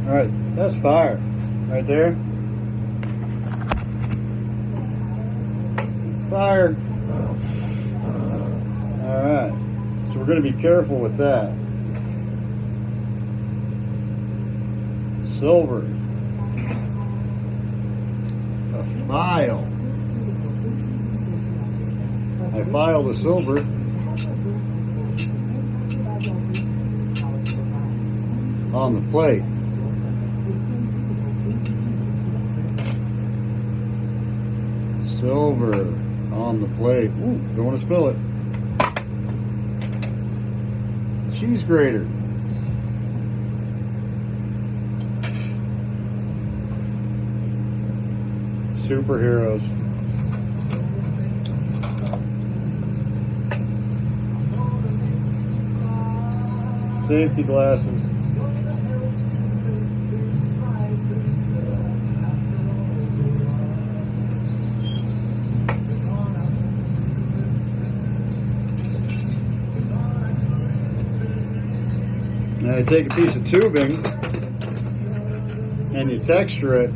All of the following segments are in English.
All right, that's fire right there. Fire. All right, so we're going to be careful with that. Silver. A file. I filed a silver. On the plate. Silver on the plate. Ooh, don't want to spill it. Cheese grater. Superheroes. Safety glasses. Now you take a piece of tubing and you texture it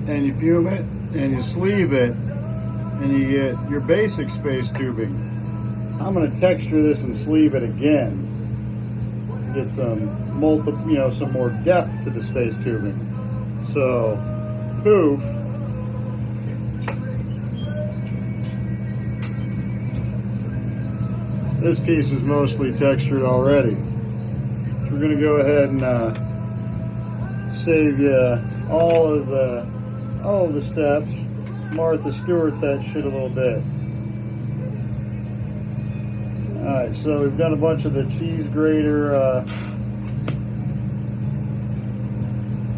and you fume it and you sleeve it and you get your basic space tubing. I'm going to texture this and sleeve it again. Get some some more depth to the space tubing. So, poof. This piece is mostly textured already. So we're going to go ahead and save you all of the steps. Martha Stewart that shit a little bit. Alright, so we've done a bunch of the cheese grater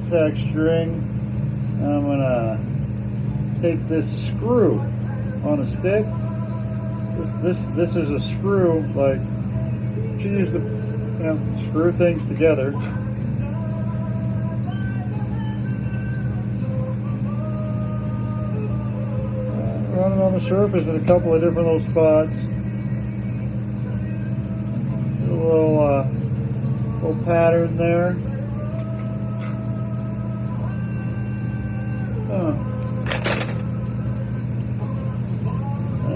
texturing. I'm going to take this screw on a stick. This is a screw, like, you use to, screw things together. Run it on the surface in a couple of different little spots. A little pattern there.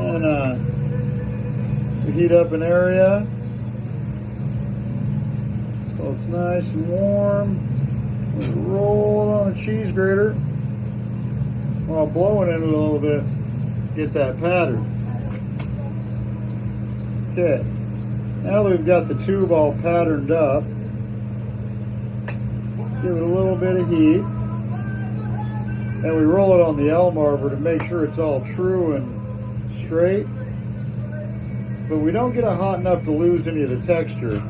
And we heat up an area so it's nice and warm. We roll it on a cheese grater while blowing it a little bit. Get that pattern. Okay. Now that we've got the tube all patterned up, give it a little bit of heat, and we roll it on the Elmarver to make sure it's all true and straight. But we don't get it hot enough to lose any of the texture,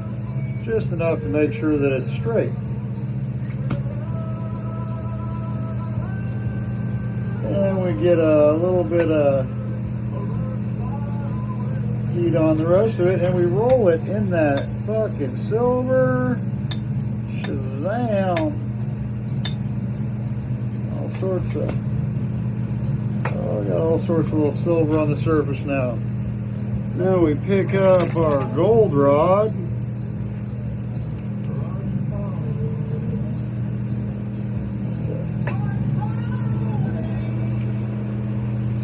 just enough to make sure that it's straight. And we get a little bit of heat on the rest of it, and we roll it in that fucking silver. Shazam! All sorts of, got all sorts of little silver on the surface now. Now we pick up our gold rod.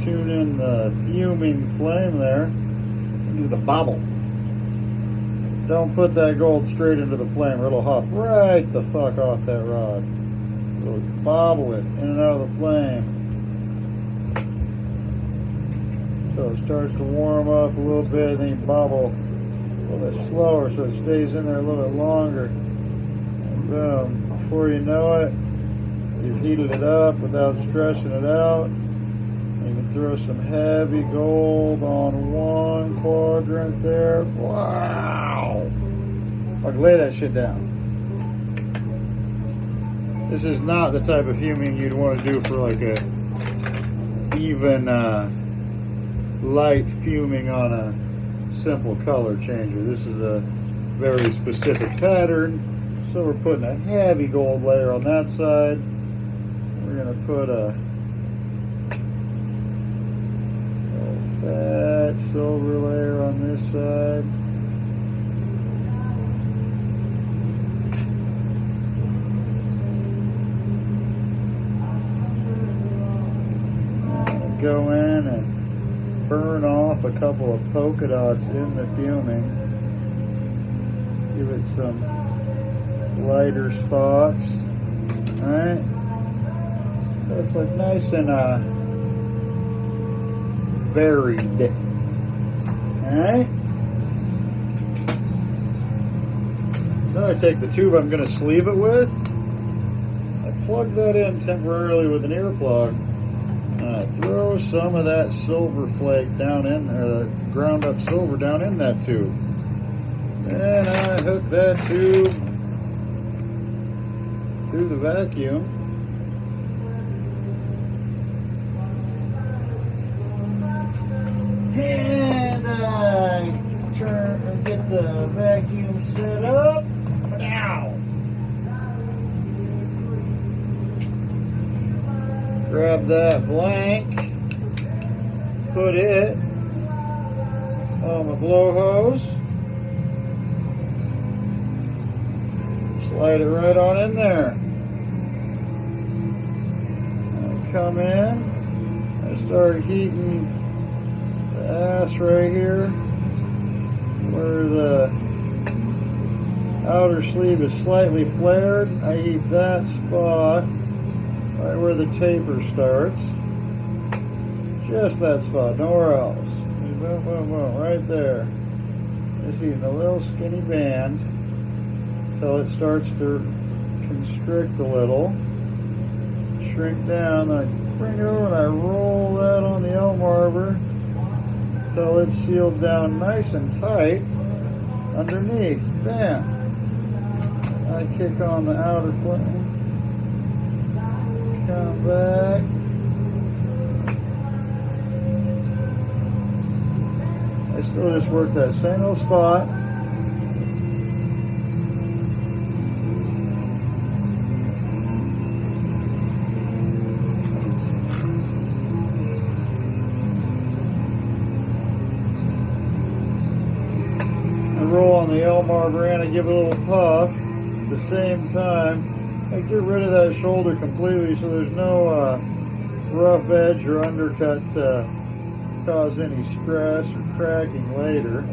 Tune in the fuming flame there. Do the bobble. Don't put that gold straight into the flame or it'll hop right the fuck off that rod. So bobble it in and out of the flame. So it starts to warm up a little bit, and then you bobble a little bit slower so it stays in there a little bit longer. And boom, before you know it, you've heated it up without stressing it out. You can throw some heavy gold on one quadrant there. Wow! I can lay that shit down. This is not the type of fuming you'd want to do for like a even light fuming on a simple color changer. This is a very specific pattern. So we're putting a heavy gold layer on that side. We're going to put a fat silver layer on this side. go in and burn off a couple of polka dots in the fuming. Give it some lighter spots. Alright? So it's like nice and varied. Alright? Now I take the tube I'm going to sleeve it with. I plug that in temporarily with an earplug. And I throw some of that silver flake down in, or ground up silver down in that tube. And I hook that tube through the vacuum. And I turn and get the vacuum set up. Now, grab that blank, put it on the blow hose, slide it right on in there. I come in, I start heating the ass right here where the outer sleeve is slightly flared. I heat that spot right where the taper starts. Just that spot, nowhere else. Boom, boom, boom, right there. Just heating a little skinny band until it starts to constrict a little. Shrink down, I bring it over and I roll that on the Elmarber until it's sealed down nice and tight underneath. Bam! I kick on the outer flame. Come back. I still just work that same old spot. Roll on the Elmarber and I give it a little puff. At the same time, I get rid of that shoulder completely so there's no rough edge or undercut to cause any stress or cracking later.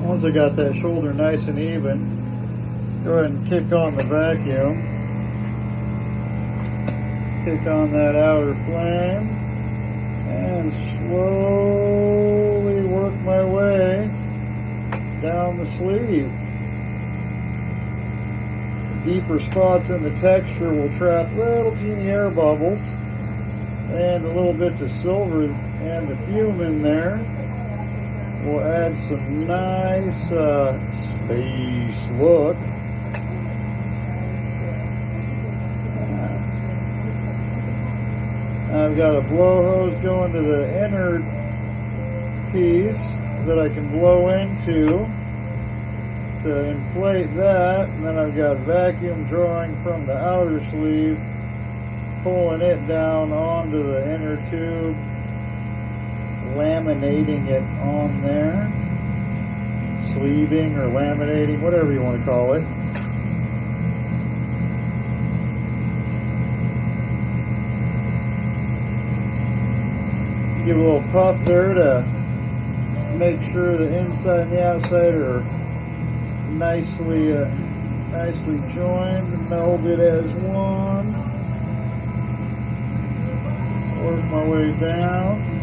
Once I got that shoulder nice and even, go ahead and kick on the vacuum. Kick on that outer flame and slowly work my way down the sleeve. Deeper spots in the texture will trap little teeny air bubbles, and the little bits of silver and the fume in there will add some nice space look. I've got a blow hose going to the inner piece that I can blow into to inflate that, and then I've got vacuum drawing from the outer sleeve, pulling it down onto the inner tube, laminating it on there, sleeving or laminating, whatever you want to call it. Give a little puff there to make sure the inside and the outside are nicely joined and melded as one. Work my way down.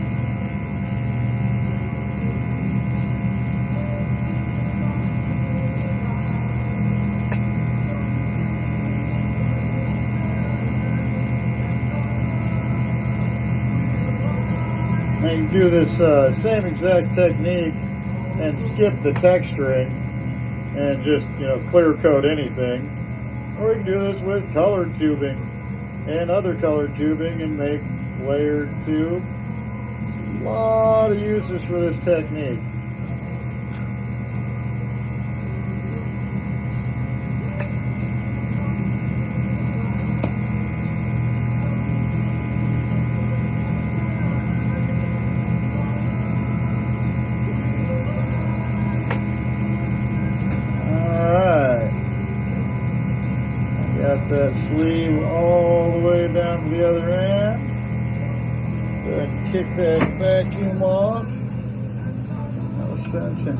Now you can do this same exact technique and skip the texturing and just, clear coat anything. Or you can do this with colored tubing and other colored tubing and make layered tube. There's a lot of uses for this technique. that sleeve all the way down to the other end. Go ahead and kick that vacuum off. No sense in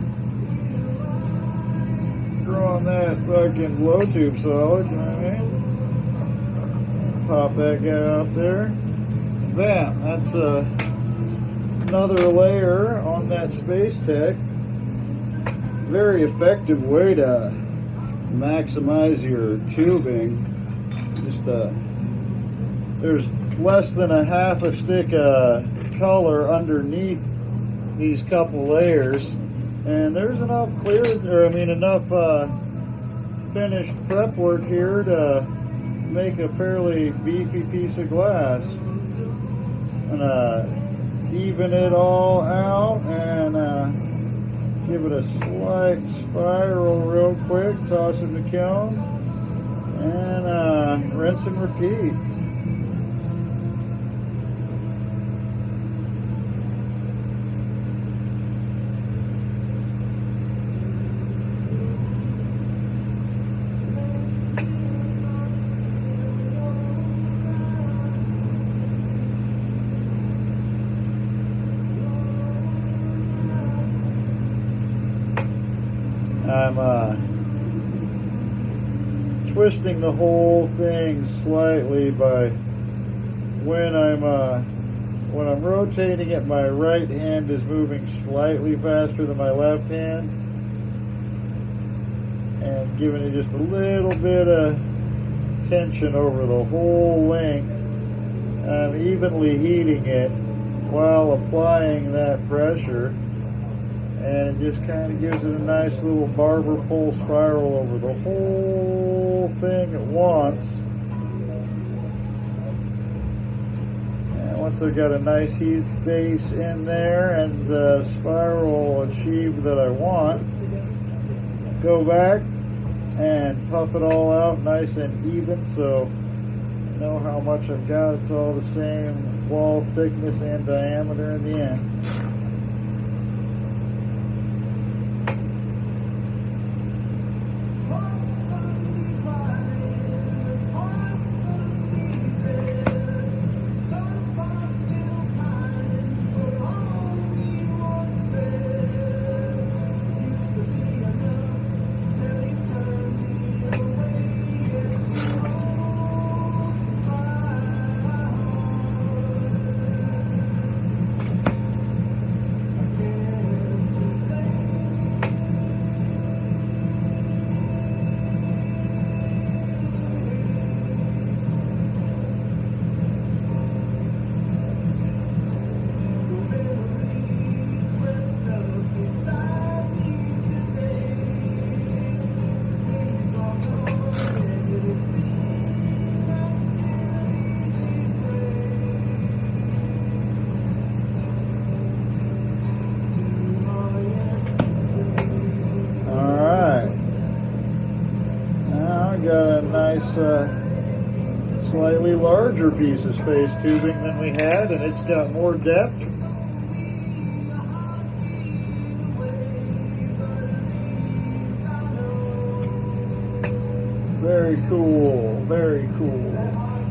drawing that fucking blow tube solid, you know what I mean? Pop that guy off there. Bam, that's another layer on that Space Tech. Very effective way to maximize your tubing. Just there's less than a half a stick of color underneath these couple layers, and there's enough enough finished prep work here to make a fairly beefy piece of glass. And even it all out and give it a slight spiral real quick, toss it in the kiln, and rinse and repeat. I'm twisting the whole thing slightly by when I'm rotating it, my right hand is moving slightly faster than my left hand, and giving it just a little bit of tension over the whole length. I'm evenly heating it while applying that pressure. And it just kind of gives it a nice little barber pole spiral over the whole thing at once. And once I've got a nice heat base in there and the spiral achieved that I want, go back and puff it all out nice and even, so I know how much I've got. It's all the same wall thickness and diameter in the end. Slightly larger piece of space tubing than we had, and it's got more depth. Very cool, very cool.